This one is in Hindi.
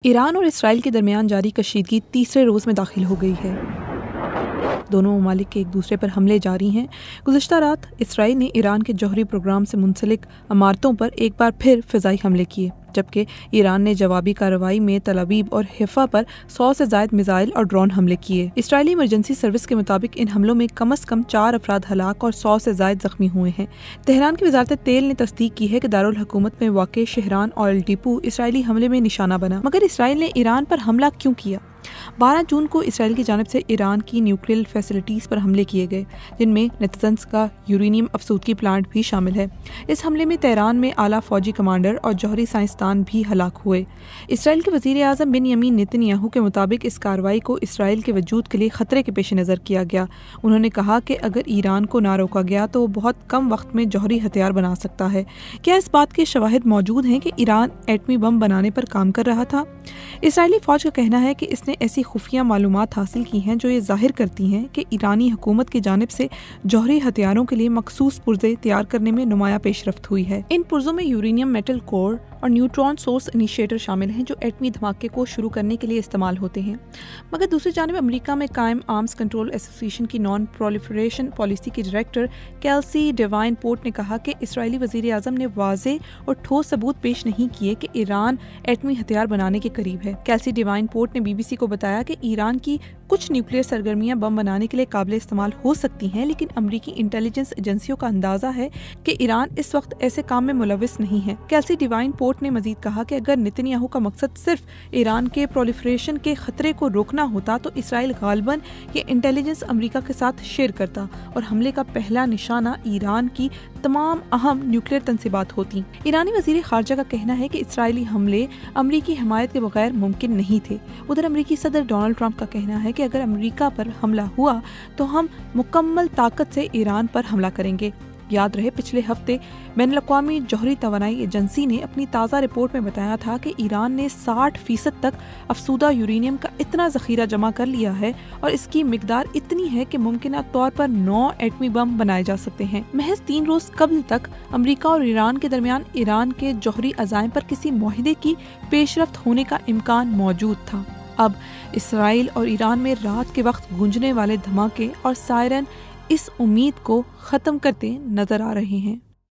ईरान और इसराइल के दरमियान जारी कशीदगी तीसरे रोज़ में दाखिल हो गई है। दोनों ममालिक के एक दूसरे पर हमले जारी हैं। गुज़िश्ता रात इसराइल ने ईरान के जौहरी प्रोग्राम से मुंसलिक इमारतों पर एक बार फिर फ़िज़ाई हमले किए, जबकि ईरान ने जवाबी कार्रवाई में तल अवीव और हिफ़ा पर 100 से ज़ायद मिसाइल और ड्रोन हमले किए। इसराइली इमरजेंसी सर्विस के मुताबिक इन हमलों में कम से कम 4 अफराद हलाक और 100 से ज़ायद जख्मी हुए हैं। तेहरान की वजारत तेल ने तस्दीक की है कि दारुल हुकूमत में वाक़ शहरान ऑयल डिपो इसराइली हमले में निशाना बना। मगर इसराइल ने ईरान पर हमला क्यों किया? 12 जून को इसराइल की जानिब से ईरान की न्यूक्लियर फैसिलिटीज़ पर हमले किए गए, जिनमें नेतन्ज़ का यूरेनियम अफसूदगी प्लांट भी शामिल है। इस हमले में तेहरान में आला फौजी कमांडर और जौहरी साइंसदान भी हलाक हुए। इसराइल के वज़ीर आज़म बिन्यामीन नेतन्याहू के मुताबिक इस कार्रवाई को इसराइल के वजूद के लिए ख़तरे के पेश नज़र किया गया। उन्होंने कहा कि अगर ईरान को ना रोका गया तो वो बहुत कम वक्त में जौहरी हथियार बना सकता है। क्या इस बात के शवाहिद मौजूद हैं कि ईरान एटमी बम बनाने पर काम कर रहा था? इसराइली फ़ौज का कहना है कि इसने ऐसी खुफिया मालूमात हासिल की हैं जो ये जाहिर करती हैं कि ईरानी हुकूमत की जानिब से जौहरी हथियारों के लिए मखसूस पुर्जे तैयार करने में नुमाया पेशरफ्त हुई है। इन पुर्जों में यूरेनियम मेटल कोर और न्यूट्रॉन सोर्स इनिशिएटर शामिल हैं, जो एटमी धमाके को शुरू करने के लिए इस्तेमाल होते हैं। मगर दूसरी जानिब अमेरिका में कायम आर्म्स कंट्रोल एसोसिएशन की नॉन प्रोलिफरेशन पॉलिसी की डायरेक्टर केल्सी डेवाइनपोर्ट ने कहा कि इसराइली वज़ीर आज़म ने वाज़े और ठोस सबूत पेश नहीं किए कि ईरान एटमी हथियार बनाने के करीब है। केल्सी डेवाइनपोर्ट ने BBC को बताया कि ईरान की कुछ न्यूक्लियर सरगर्मियां बम बनाने के लिए काबिल इस्तेमाल हो सकती हैं, लेकिन अमरीकी इंटेलिजेंस एजेंसियों का अंदाजा है कि ईरान इस वक्त ऐसे काम में मुलविस नहीं है। केल्सी डेवाइनपोर्ट ने मजीद कहा कि अगर नेतन्याहू का मकसद सिर्फ ईरान के प्रोलिफरेशन के खतरे को रोकना होता तो इसराइल गालिबन ये इंटेलिजेंस अमरीका के साथ शेयर करता और हमले का पहला निशाना ईरान की तमाम अहम न्यूक्लियर तंसीबात होती। ईरानी वज़ीर ख़ारजा का कहना है कि इसराइली हमले अमरीकी हिमायत के बगैर मुमकिन नहीं थे। उधर अमरीकी सदर डोनाल्ड ट्रंप का कहना है कि अगर अमेरिका पर हमला हुआ तो हम मुकम्मल ताकत से ईरान पर हमला करेंगे। याद रहे, पिछले हफ्ते बैनुल-अक़वामी जौहरी तवानाई एजेंसी ने अपनी ताज़ा रिपोर्ट में बताया था कि ईरान ने 60% तक अफसूदा यूरेनियम का इतना ज़ख़ीरा जमा कर लिया है और इसकी मिकदार इतनी है कि मुमकिन तौर पर 9 एटमी बम बनाए जा सकते हैं। महज 3 रोज़ कबल तक अमरीका और ईरान के दरमियान ईरान के जौहरी अज़ाइम पर किसी मुआहिदे की पेशरफ्त होने का इम्कान मौजूद था। अब इसराइल और ईरान में रात के वक्त गूंजने वाले धमाके और सायरन इस उम्मीद को ख़त्म करते नज़र आ रहे हैं।